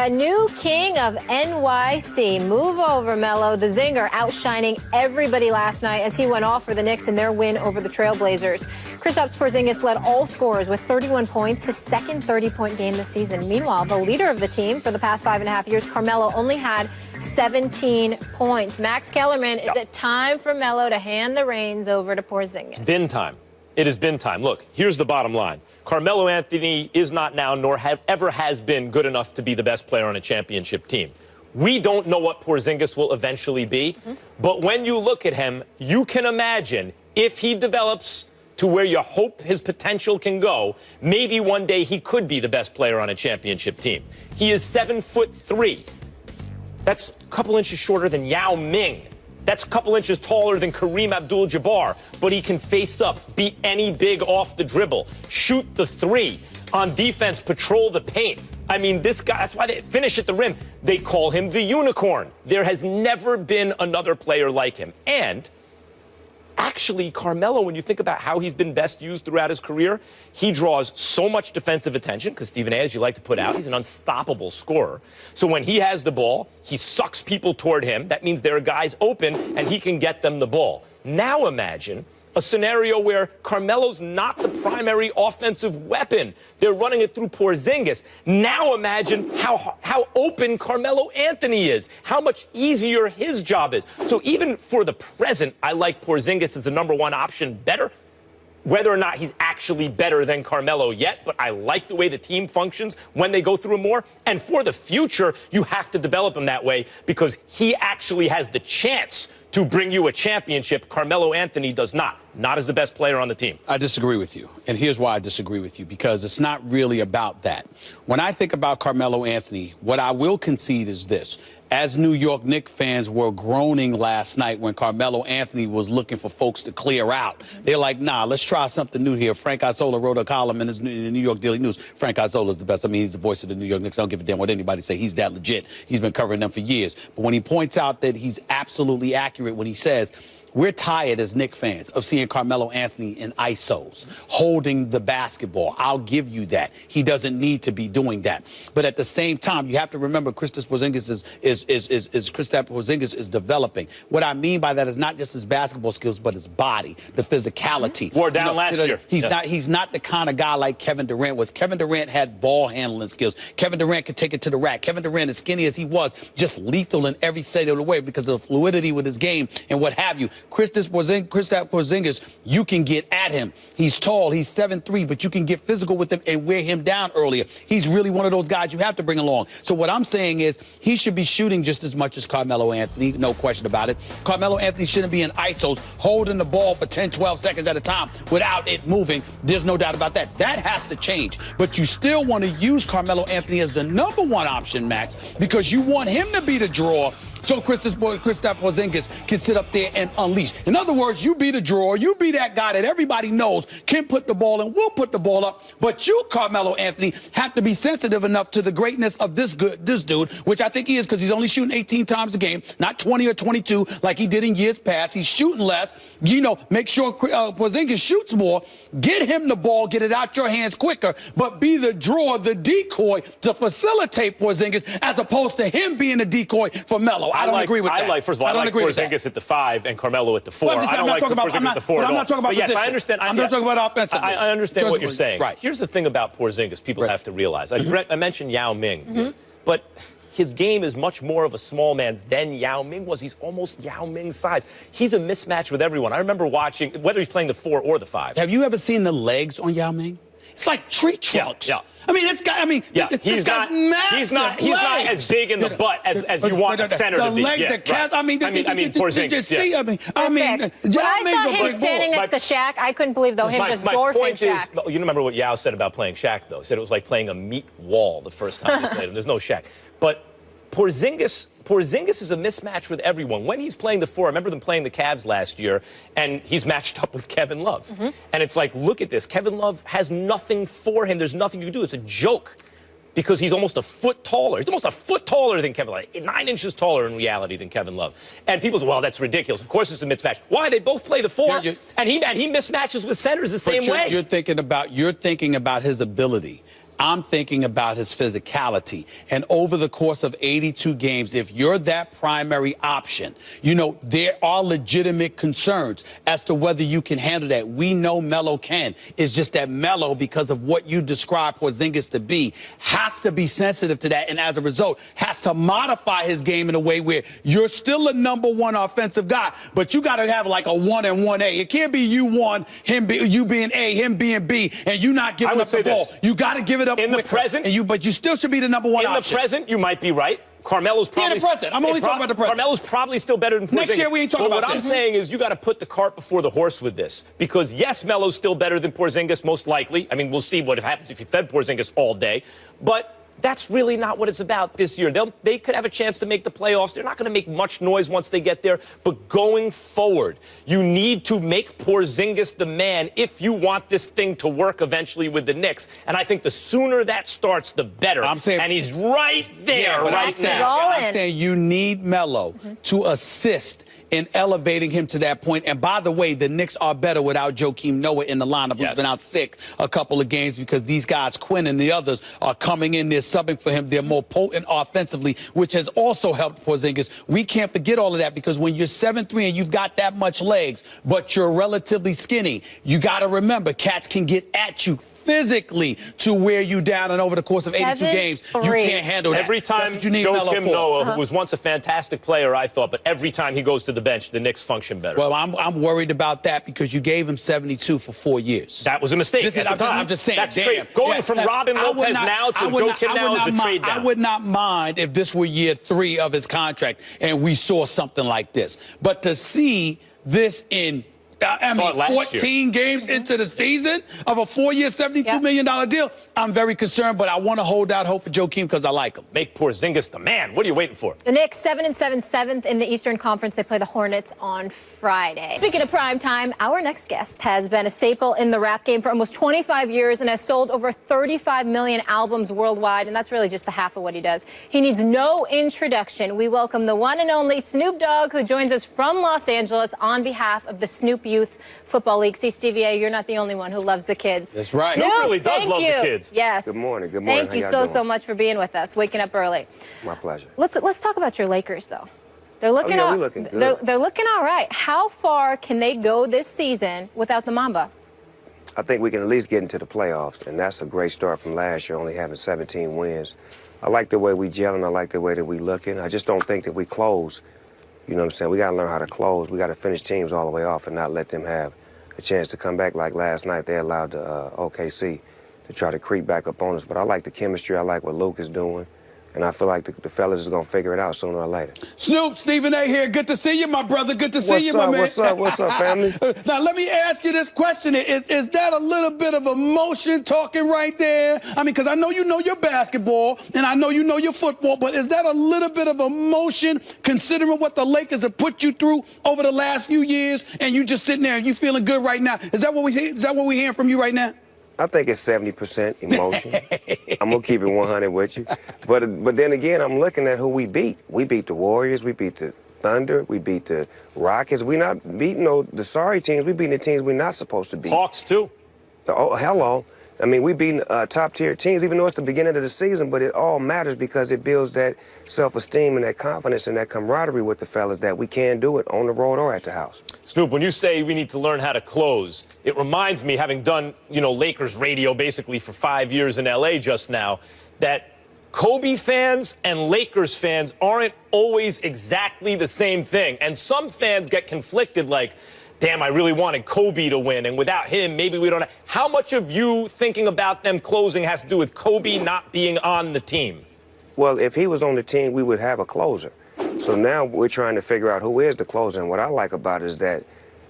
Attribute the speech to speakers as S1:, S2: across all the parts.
S1: new king of NYC. Move over, Melo. The Zinger outshining everybody last night as he went off for the Knicks in their win over the Trailblazers. Kristaps Porzingis led all scorers with 31 points, his second 30-point game this season. Meanwhile, the leader of the team for the past 5.5 years, Carmelo, only had 17 points. Max Kellerman, is it time for Melo to hand the reins over to Porzingis?
S2: It's been time. It has been time. Look, here's the bottom line. Carmelo Anthony is not now, nor ever has been, good enough to be the best player on a championship team. We don't know what Porzingis will eventually be, but when you look at him, you can imagine if he develops to where you hope his potential can go, maybe one day he could be the best player on a championship team. He is 7'3". That's a couple inches shorter than Yao Ming. That's a couple inches taller than Kareem Abdul-Jabbar, but he can face up, beat any big off the dribble, shoot the three, on defense, patrol the paint. I mean, this guy, that's why they finish at the rim. They call him the unicorn. There has never been another player like him. And actually, Carmelo, when you think about how he's been best used throughout his career, he draws so much defensive attention because Stephen A., as you like to put out, he's an unstoppable scorer. So when he has the ball, he sucks people toward him. That means there are guys open and he can get them the ball. Now imagine a scenario where Carmelo's not the primary offensive weapon. They're running it through Porzingis. Now imagine how open Carmelo Anthony is, how much easier his job is. So even for the present, I like Porzingis as the number one option better. Whether or not he's actually better than Carmelo yet, but I like the way the team functions when they go through him more. And for the future, you have to develop him that way because he actually has the chance to bring you a championship. Carmelo Anthony does not as the best player on the team.
S3: I disagree with you. And here's why I disagree with you, because it's not really about that. When I think about Carmelo Anthony, what I will concede is this. As New York Knicks fans were groaning last night when Carmelo Anthony was looking for folks to clear out, they're like, nah, let's try something new here. Frank Isola wrote a column in the New York Daily News. Frank Isola is the best. I mean, he's the voice of the New York Knicks. I don't give a damn what anybody say. He's that legit. He's been covering them for years. But when he points out that he's absolutely accurate when he says, we're tired as Knicks fans of seeing Carmelo Anthony in ISOs, holding the basketball. I'll give you that. He doesn't need to be doing that. But at the same time, you have to remember Kristaps Porzingis is developing. What I mean by that is not just his basketball skills, but his body, the physicality.
S2: Wore down last year.
S3: He's not the kind of guy like Kevin Durant was. Kevin Durant had ball handling skills. Kevin Durant could take it to the rack. Kevin Durant, as skinny as he was, just lethal in every state of the way because of the fluidity with his game and what have you. Kristaps Porzingis, you can get at him. He's tall, he's 7'3", but you can get physical with him and wear him down earlier. He's really one of those guys you have to bring along. So what I'm saying is he should be shooting just as much as Carmelo Anthony, no question about it. Carmelo Anthony shouldn't be in ISOs, holding the ball for 10, 12 seconds at a time without it moving. There's no doubt about that. That has to change. But you still want to use Carmelo Anthony as the number one option, Max, because you want him to be the draw so Kristaps Porzingis can sit up there and unleash. In other words, you be the drawer, you be that guy that everybody knows can put the ball in, will put the ball up, but you, Carmelo Anthony, have to be sensitive enough to the greatness of this dude, which I think he is because he's only shooting 18 times a game, not 20 or 22 like he did in years past. He's shooting less. You know, make sure Porzingis shoots more, get him the ball, get it out your hands quicker, but be the drawer, the decoy to facilitate Porzingis as opposed to him being the decoy for Melo. I don't agree with that.
S2: First of all, I like Porzingis at the 5 and Carmelo at the 4. I don't like Porzingis at the 4 at all.
S3: I'm not talking about
S2: position.
S3: Yes,
S2: I understand.
S3: I'm not talking about offensively.
S2: I understand what you're saying.
S3: Right.
S2: Here's the thing about Porzingis people have to realize. I mentioned Yao Ming, but his game is much more of a small man's than Yao Ming was. He's almost Yao Ming's size. He's a mismatch with everyone. I remember watching, whether he's playing the 4 or the 5.
S3: Have you ever seen the legs on Yao Ming? It's like tree trunks.
S2: Yeah.
S3: I mean, it's got. I mean,
S2: he's not as big in the butt as you want the center to be.
S3: The calves. I mean,
S2: Porzingis.
S3: When
S1: I saw him standing next to Shaq, I couldn't believe him just dwarfing Shaq.
S2: You remember what Yao said about playing Shaq, though? He said it was like playing a meat wall the first time he played him. There's no Shaq. But Porzingis is a mismatch with everyone. When he's playing the 4, I remember them playing the Cavs last year, and he's matched up with Kevin Love. And it's like, look at this. Kevin Love has nothing for him. There's nothing you can do. It's a joke because he's almost a foot taller. He's almost a foot taller than Kevin Love, 9 inches taller in reality than Kevin Love. And people say, well, that's ridiculous. Of course it's a mismatch. Why? They both play the 4, and he mismatches with centers the same way.
S3: You're thinking about his ability. I'm thinking about his physicality. And over the course of 82 games, if you're that primary option, you know, there are legitimate concerns as to whether you can handle that. We know Melo can. It's just that Melo, because of what you describe Porzingis to be, has to be sensitive to that. And as a result, has to modify his game in a way where you're still a #1 offensive guy, but you got to have like a 1 and 1A. It can't be you 1, you being A, him being B, and you not giving up the ball. You got to give it up
S2: in the present,
S3: but you still should be the #1 option.
S2: In the present, you might be right. Carmelo's probably
S3: the present. I'm only talking about the present.
S2: Carmelo's probably still better than Porzingis.
S3: Next year we ain't talking about
S2: this. What I'm saying is you got to put the cart before the horse with this, because yes, Melo's still better than Porzingis, most likely. I mean, we'll see what happens if you fed Porzingis all day, but that's really not what it's about this year. They could have a chance to make the playoffs. They're not going to make much noise once they get there. But going forward, you need to make Porzingis the man if you want this thing to work eventually with the Knicks. And I think the sooner that starts, the better.
S3: I'm saying,
S2: and he's right there right now.
S3: I'm saying you need Melo to assist in elevating him to that point. And by the way, the Knicks are better without Joakim Noah in the lineup, who's been out sick a couple of games, because these guys, Quinn and the others, are coming in there subbing for him. They're more potent offensively, which has also helped Porzingis. We can't forget all of that, because when you're 7'3" and you've got that much legs, but you're relatively skinny, you got to remember, cats can get at you physically to wear you down, and over the course of 82 games, you can't handle that.
S2: Every time Joakim Noah, who was once a fantastic player, I thought, but every time he goes to the bench, the Knicks function better.
S3: Well, I'm worried about that, because you gave him 72 for 4 years.
S2: That was a mistake at the time.
S3: I'm just saying.
S2: That's trade. Going from Robin Lopez now to Joakim now is a trade down.
S3: I would not mind if this were year 3 of his contract and we saw something like this. But to see this in 14 games into the season of a 4-year, $72 million deal, I'm very concerned, but I want to hold out hope for Joakim because I like him.
S2: Make Porzingis the man. What are you waiting for?
S1: The Knicks, 7-7, 7th in the Eastern Conference. They play the Hornets on Friday. Speaking of prime time, our next guest has been a staple in the rap game for almost 25 years and has sold over 35 million albums worldwide, and that's really just the half of what he does. He needs no introduction. We welcome the one and only Snoop Dogg, who joins us from Los Angeles on behalf of the Snoop Youth Football League. See, Stevie A, you're not the only one who loves the kids.
S3: That's right.
S2: Snoop really does love the kids.
S1: Yes.
S4: Good morning. Good morning.
S1: Thank you so much for being with us, waking up early.
S4: My pleasure.
S1: Let's talk about your Lakers, though. They're looking
S4: we're looking good.
S1: They're looking all right. How far can they go this season without the Mamba?
S4: I think we can at least get into the playoffs, and that's a great start from last year, only having 17 wins. I like the way we gelling. I like the way that we looking. I just don't think that we close. You know what I'm saying? We got to learn how to close. We got to finish teams all the way off and not let them have a chance to come back like last night. They allowed the OKC to try to creep back up on us. But I like the chemistry. I like what Luke is doing. And I feel like the fellas is going to figure it out sooner or later.
S3: Snoop, Stephen A. here. Good to see you, my brother. Good to see you, my man.
S4: What's up, family?
S3: Now, let me ask you this question. Is that a little bit of emotion talking right there? I mean, because I know you know your basketball, and I know you know your football, but is that a little bit of emotion considering what the Lakers have put you through over the last few years, and you just sitting there and you feeling good right now? Is that what we're hearing from you right now?
S4: I think it's 70% emotion. I'm going to keep it 100 with you. But then again, I'm looking at who we beat. We beat the Warriors. We beat the Thunder. We beat the Rockets. We're not beating the sorry teams. We beating the teams we're not supposed to beat.
S2: Hawks, too.
S4: Oh, hello. I mean, we beating top-tier teams, even though it's the beginning of the season, but it all matters because it builds that self-esteem and that confidence and that camaraderie with the fellas that we can do it on the road or at the house.
S2: Snoop, when you say we need to learn how to close, it reminds me, having done, Lakers radio basically for 5 years in L.A. just now, that Kobe fans and Lakers fans aren't always exactly the same thing. And some fans get conflicted like, damn, I really wanted Kobe to win, and without him, maybe we don't. How much of you thinking about them closing has to do with Kobe not being on the team?
S4: Well, if he was on the team, we would have a closer. So now we're trying to figure out who is the closer, and what I like about it is that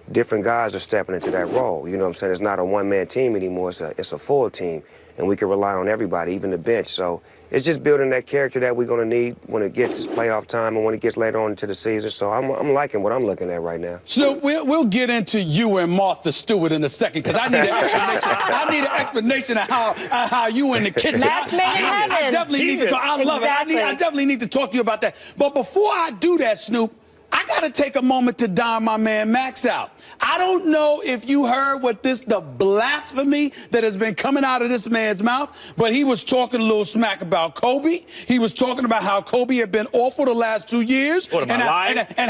S4: different guys are stepping into that role. You know what I'm saying? It's not a one-man team anymore. It's a full team, and we can rely on everybody, even the bench. So it's just building that character that we're going to need when it gets playoff time and when it gets later on into the season. So I'm liking what I'm looking at right now.
S3: Snoop, we'll get into you and Martha Stewart in a second, because I need an explanation. I need an explanation of how you in the kitchen.
S1: Match made in heaven.
S3: I definitely need to talk. I love it. I definitely need to talk to you about that. But before I do that, Snoop, I got to take a moment to dime my man Max out. I don't know if you heard the blasphemy that has been coming out of this man's mouth, but he was talking a little smack about Kobe. He was talking about how Kobe had been awful the last 2 years.
S2: What, am I lying?
S3: And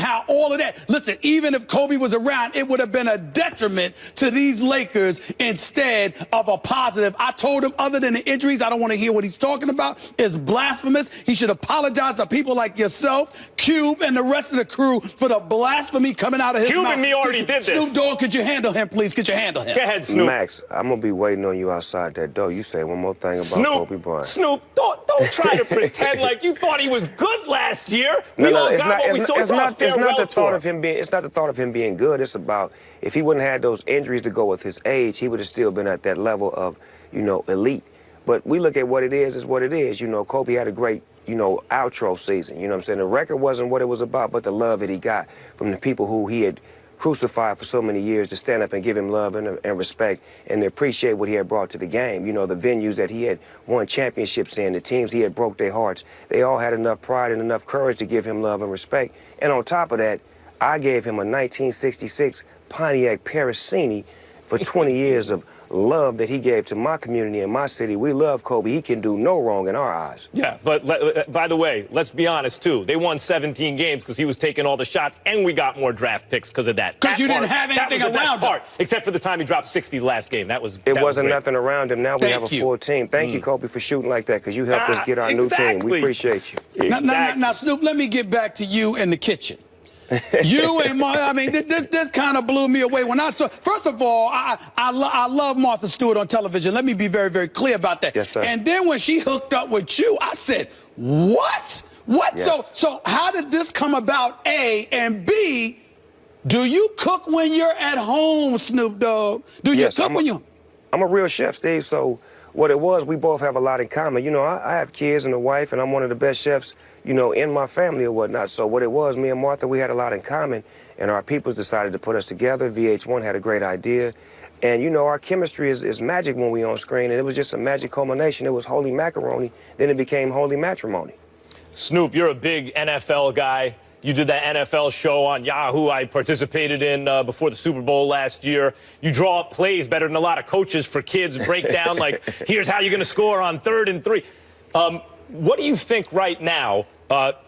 S3: how all of that. Listen, even if Kobe was around, it would have been a detriment to these Lakers instead of a positive. I told him, other than the injuries, I don't want to hear what he's talking about. It's blasphemous. He should apologize to people like yourself, Cube, and the rest of the crew for the blasphemy coming out of his mouth.
S2: Cube and me already did this.
S3: Snoop Dogg, could you handle him, please? Could you handle him?
S2: Go ahead, Snoop.
S4: Max, I'm going to be waiting on you outside that door. You say one more thing about Kobe Bryant.
S2: Snoop, don't try to pretend like you thought he was good last year. We all got what we saw. It's not the thought
S4: of him being good. It's about if he wouldn't have had those injuries to go with his age, he would have still been at that level of, elite. But we look at what it is what it is. Kobe had a great, outro season. You know what I'm saying? The record wasn't what it was about, but the love that he got from the people who he had crucified for so many years to stand up and give him love and respect and to appreciate what he had brought to the game. The venues that he had won championships in, the teams he had broke their hearts, they all had enough pride and enough courage to give him love and respect. And on top of that, I gave him a 1966 Pontiac Parasini for 20 years of love that he gave to my community and my city. We love Kobe. He can do no wrong in our eyes.
S2: Yeah, but by the way, let's be honest, too. They won 17 games because he was taking all the shots, and we got more draft picks because of that.
S3: Because you didn't have anything around him.
S2: Except for the time he dropped 60 the last game.
S4: It wasn't nothing around him. Now we have a full team. Thank you, Kobe, for shooting like that because you helped us get our new team. We appreciate you.
S3: Now, Snoop, let me get back to you in the kitchen. You and this kind of blew me away when I saw. First of all, I love Martha Stewart on television. Let me be very, very clear about that.
S4: Yes, sir.
S3: And then when she hooked up with you, I said, "What? What?"
S4: Yes.
S3: So how did this come about? A and B. Do you cook when you're at home, Snoop Dogg? Do you cook when you?
S4: I'm a real chef, Steve. So what it was, we both have a lot in common. I have kids and a wife, and I'm one of the best chefs, in my family or whatnot. So what it was, me and Martha, we had a lot in common, and our peoples decided to put us together. VH1 had a great idea. And, our chemistry is magic when we on screen, and it was just a magic culmination. It was holy macaroni, then it became holy matrimony.
S2: Snoop, you're a big NFL guy. You did that NFL show on Yahoo I participated in before the Super Bowl last year. You draw up plays better than a lot of coaches for kids, break down like, here's how you're going to score on 3rd and 3. What do you think right now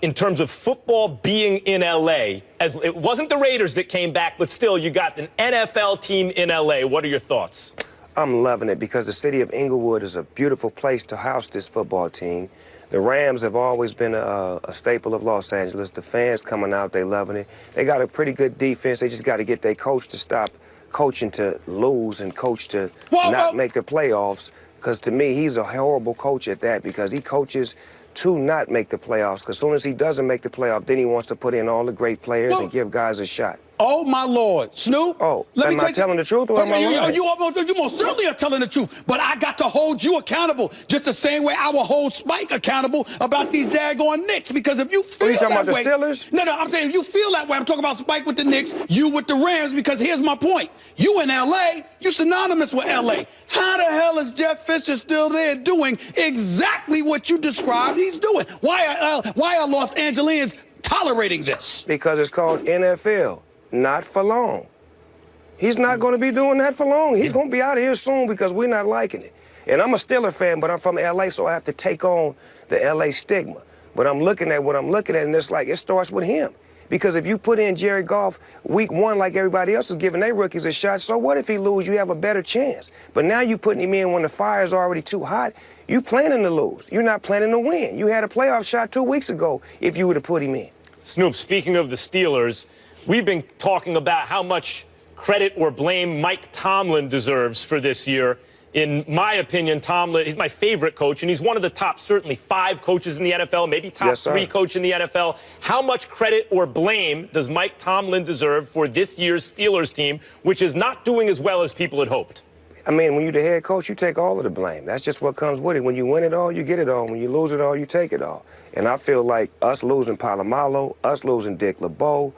S2: in terms of football being in L.A.? As it wasn't the Raiders that came back, but still you got an NFL team in L.A. What are your thoughts?
S4: I'm loving it because the city of Inglewood is a beautiful place to house this football team. The Rams have always been a staple of Los Angeles. The fans coming out, they loving it. They got a pretty good defense. They just got to get their coach to stop coaching to lose and coach to not make the playoffs. Because to me, he's a horrible coach at that because he coaches to not make the playoffs. Because as soon as he doesn't make the playoff, then he wants to put in all the great players and give guys a shot.
S3: Oh, my Lord. Snoop?
S4: Oh, am I telling the truth or am I lying?
S3: You most certainly are telling the truth, but I got to hold you accountable just the same way I will hold Spike accountable about these daggone Knicks, because if you feel
S4: you talking
S3: that
S4: about
S3: way...
S4: the Steelers?
S3: No, I'm saying if you feel that way, I'm talking about Spike with the Knicks, you with the Rams, because here's my point. You in L.A., you synonymous with L.A. How the hell is Jeff Fisher still there doing exactly what you described he's doing? Why are Los Angeles tolerating this?
S4: Because it's called NFL. Not for long. He's not going to be doing that for long. He's going to be out of here soon because we're not liking it. And I'm a Steeler fan, but I'm from L.A., so I have to take on the L.A. stigma. But I'm looking at what I'm looking at, and it's like it starts with him. Because if you put in Jared Goff week 1 like everybody else is giving their rookies a shot, so what if he lose? You have a better chance. But now you putting him in when the fire's already too hot. You planning to lose. You're not planning to win. You had a playoff shot 2 weeks ago if you would have put him in.
S2: Snoop, speaking of the Steelers, we've been talking about how much credit or blame Mike Tomlin deserves for this year. In my opinion, Tomlin, he's my favorite coach, and he's one of the top, certainly 5 coaches in the NFL, maybe top 3 coach in the NFL. How much credit or blame does Mike Tomlin deserve for this year's Steelers team, which is not doing as well as people had hoped?
S4: I mean, when you're the head coach, you take all of the blame. That's just what comes with it. When you win it all, you get it all. When you lose it all, you take it all. And I feel like us losing Palomalo, us losing Dick LeBeau,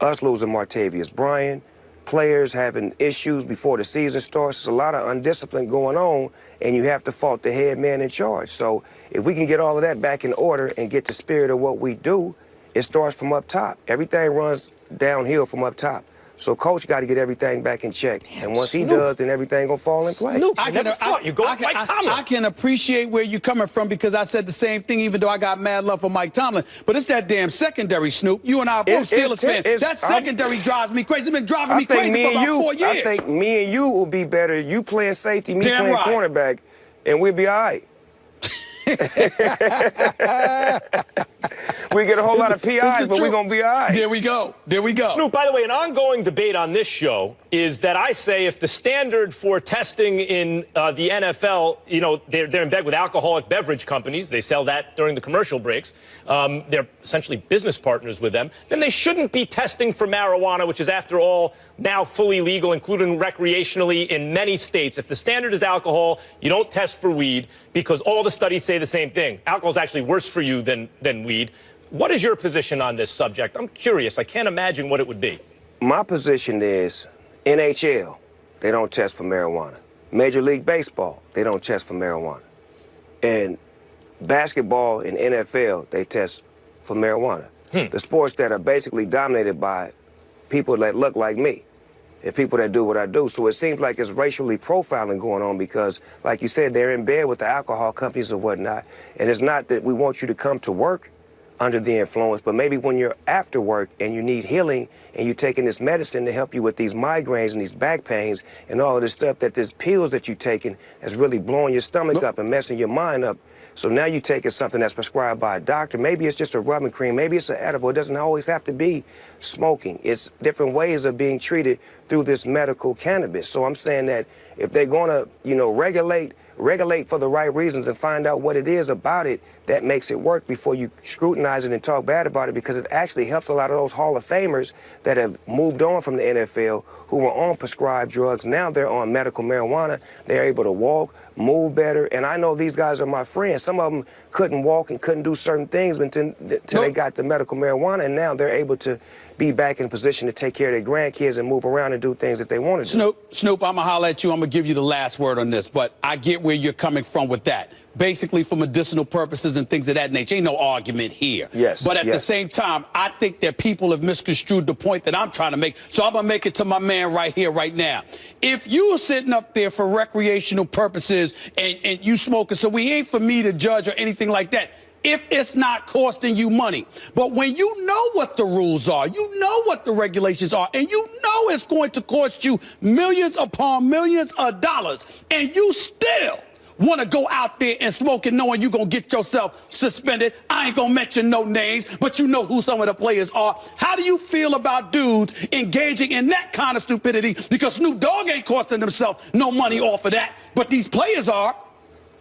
S4: us losing Martavius Bryant, players having issues before the season starts. There's a lot of undiscipline going on, and you have to fault the head man in charge. So if we can get all of that back in order and get the spirit of what we do, it starts from up top. Everything runs downhill from up top. So Coach got to get everything back in check. And once he does, then everything going to fall in place.
S2: I never thought you go with Mike Tomlin.
S3: I can appreciate where you're coming from because I said the same thing, even though I got mad love for Mike Tomlin. But it's that damn secondary, Snoop. You and I are both Steelers fans. That secondary drives me crazy. It's been driving me crazy for about 4 years.
S4: I think me and you will be better. You playing safety, me playing cornerback, and we'll be all right. We get a whole lot of PIs, but we're going to be all right.
S3: There we go. There we go.
S2: Snoop, by the way, an ongoing debate on this show is that I say if the standard for testing in the NFL, you know, they're in bed with alcoholic beverage companies. They sell that during the commercial breaks. They're essentially business partners with them. Then they shouldn't be testing for marijuana, which is, after all, now fully legal, including recreationally in many states. If the standard is alcohol, you don't test for weed because all the studies say the same thing. Alcohol is actually worse for you than weed. What is your position on this subject? I'm curious. I can't imagine what it would be.
S4: My position is NHL, they don't test for marijuana. Major League Baseball, they don't test for marijuana. And basketball and NFL, they test for marijuana. The sports that are basically dominated by people that look like me and people that do what I do. So it seems like it's racially profiling going on because, like you said, they're in bed with the alcohol companies or whatnot. And it's not that we want you to come to work under the influence, but maybe when you're after work and you need healing and you're taking this medicine to help you with these migraines and these back pains and all of this stuff, that this pills that you're taking is really blowing your stomach up and messing your mind up. So now you're taking something that's prescribed by a doctor. Maybe it's just a rubbing cream. Maybe it's an edible. It doesn't always have to be smoking. It's different ways of being treated through this medical cannabis. So I'm saying that if they're going to, you know, regulate for the right reasons and find out what it is about it that makes it work before you scrutinize it and talk bad about it, because it actually helps a lot of those Hall of Famers that have moved on from the NFL who were on prescribed drugs. Now they're on medical marijuana. They're able to walk, move better. And I know these guys are my friends. Some of them couldn't walk and couldn't do certain things until they got the medical marijuana, and now they're able to be back in position to take care of their grandkids and move around and do things that they want to do.
S3: Snoop, I'm going to holler at you. I'm going to give you the last word on this, but I get where you're coming from with that. Basically for medicinal purposes and things of that nature. Ain't no argument here.
S4: Yes.
S3: But at the same time, I think that people have misconstrued the point that I'm trying to make. So I'm going to make it to my man right here, right now. If you are sitting up there for recreational purposes and you smoking, so we ain't for me to judge or anything like that, if it's not costing you money. But when you know what the rules are, you know what the regulations are, and you know it's going to cost you millions upon millions of dollars, and you still want to go out there and smoke it knowing you're going to get yourself suspended. I ain't going to mention no names, but you know who some of the players are. How do you feel about dudes engaging in that kind of stupidity? Because Snoop Dogg ain't costing himself no money off of that, but these players are.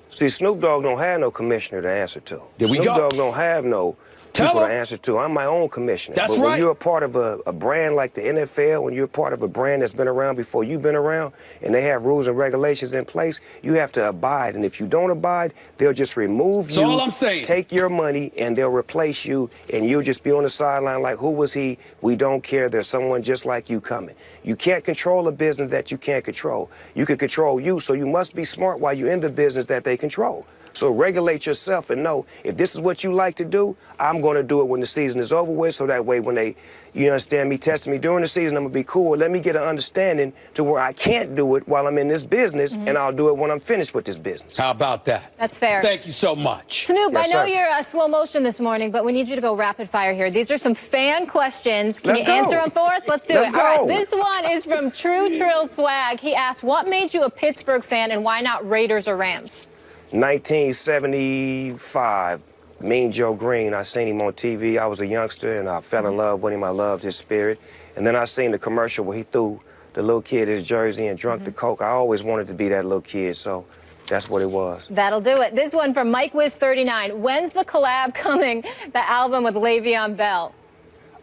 S4: See, Snoop Dogg don't have no commissioner to answer to.
S3: There we go.
S4: Snoop Dogg don't have no people to answer to. I'm my own commissioner.
S3: That's
S4: but
S3: right.
S4: When you're a part of a brand like the NFL, when you're a part of a brand that's been around before you've been around, and they have rules and regulations in place, you have to abide. And if you don't abide, they'll just remove you.
S3: That's all I'm saying.
S4: Take your money, and they'll replace you, and you'll just be on the sideline like, who was he? We don't care. There's someone just like you coming. You can't control a business that you can't control. You can control you, so you must be smart while you're in the business that they control. So regulate yourself and know if this is what you like to do, I'm going to do it when the season is over with. So that way when they, you understand me, testing me during the season, I'm going to be cool. Let me get an understanding to where I can't do it while I'm in this business, and I'll do it when I'm finished with this business.
S3: How about that?
S1: That's fair.
S3: Thank you so much.
S1: Snoop,
S4: Yes,
S1: I know
S4: sir.
S1: you're slow motion this morning, but we need you to go rapid fire here. These are some fan questions. Can
S4: Let's
S1: you
S4: go.
S1: answer them for us? Let's do
S4: Let's
S1: it.
S4: go.
S1: All right, this one is from True Trill Swag. He asked, what made you a Pittsburgh fan and why not Raiders or Rams?
S4: 1975, Mean Joe Green. I seen him on TV. I was a youngster, and I fell in love with him. I loved his spirit. And then I seen the commercial where he threw the little kid his jersey and drunk the Coke. I always wanted to be that little kid, so that's what it was.
S1: That'll do it. This one from Mike Wiz 39. When's the collab coming, the album with Le'Veon Bell?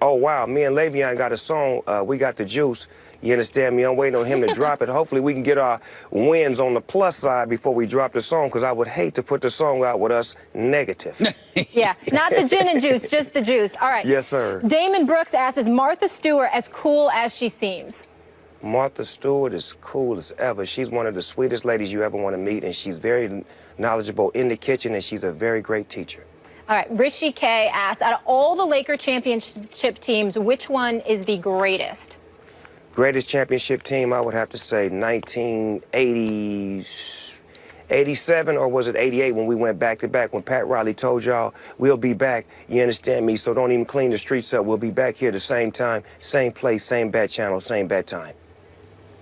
S4: Oh, wow. Me and Le'Veon got a song. We got the juice. You understand me? I'm waiting on him to drop it. Hopefully we can get our wins on the plus side before we drop the song, because I would hate to put the song out with us negative.
S1: Yeah, not the gin and juice, just the juice. All right.
S4: Yes, sir.
S1: Damon Brooks asks, is Martha Stewart as cool as she seems?
S4: Martha Stewart is cool as ever. She's one of the sweetest ladies you ever want to meet, and she's very knowledgeable in the kitchen, and she's a very great teacher.
S1: All right, Rishi K asks, out of all the Laker championship teams, which one is the greatest?
S4: Greatest championship team, I would have to say 1987, or was it 88 when we went back-to-back, when Pat Riley told y'all, we'll be back, you understand me, so don't even clean the streets up. We'll be back here the same time, same place, same bat channel, same bat time.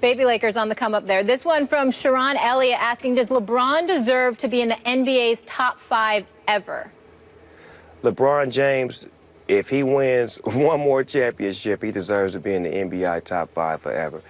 S1: Baby Lakers on the come up there. This one from Sharon Elliott asking, does LeBron deserve to be in the NBA's top 5 ever?
S4: LeBron James, if he wins one more championship, he deserves to be in the NBA top 5 forever.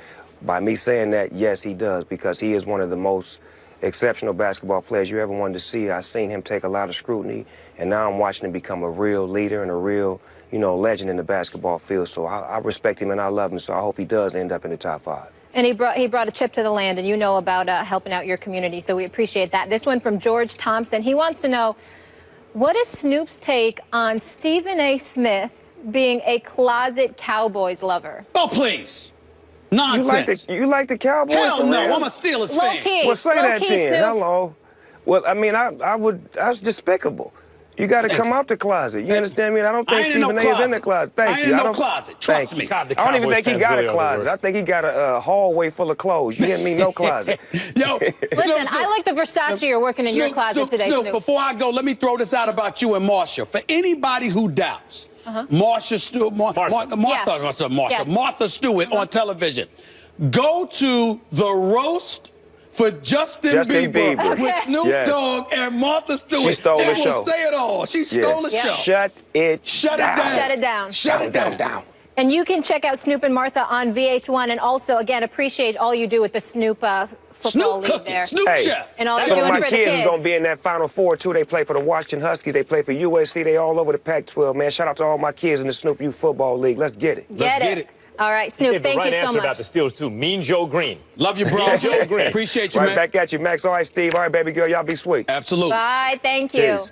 S4: By me saying that, yes, he does, because he is one of the most exceptional basketball players you ever wanted to see. I've seen him take a lot of scrutiny, and now I'm watching him become a real leader and a real, legend in the basketball field. So I respect him and I love him, so I hope he does end up in the top 5.
S1: And he brought a chip to the land, and you know about helping out your community, so we appreciate that. This one from George Thompson. He wants to know, what is Snoop's take on Stephen A. Smith being a closet Cowboys lover?
S3: Oh, please. Nonsense.
S4: You like the Cowboys?
S3: Hell no, I'm a Steelers fan.
S1: Low-key.
S4: Well, say that then.
S1: Snoop.
S4: Hello. Well, I mean, that's despicable. You got to come out the closet. You understand me? I don't think Stephen A. is in the closet. Thank you.
S3: I ain't in no closet. Trust me.
S2: God,
S4: I don't even think he got a closet. I think he got a hallway full of clothes. You didn't mean no closet.
S3: Yo,
S1: Listen, I like the Versace you're working in your closet today, Snoop.
S3: Before I go, let me throw this out about you and Marsha. For anybody who doubts, Martha Stewart on television. Go to the roast for Justin Bieber with Snoop Dogg and Martha Stewart.
S4: She stole the show.
S3: Will say it all. She stole the show.
S4: Shut it down.
S1: Shut it down.
S3: Shut it down.
S1: And you can check out Snoop and Martha on VH1, and also, again, appreciate all you do with the Snoop football league there.
S3: Snoop Chef.
S1: And all you're
S4: Some of
S1: doing
S4: my
S1: for the
S4: kids
S1: kids.
S4: is going to be in that Final Four, too. They play for the Washington Huskies. They play for USC. They all over the Pac-12, man. Shout out to all my kids in the Snoop U Football League. Let's get it.
S1: Let's get it. All right, Snoop, thank you so much.
S2: Right answer about the Steelers, too. Mean Joe Green.
S3: Love you, bro.
S2: Joe Green.
S3: Appreciate you, man.
S4: Right back at you, Max. All right, Steve. All right, baby girl. Y'all be sweet.
S3: Absolutely.
S1: Bye. Thank you.
S4: Peace.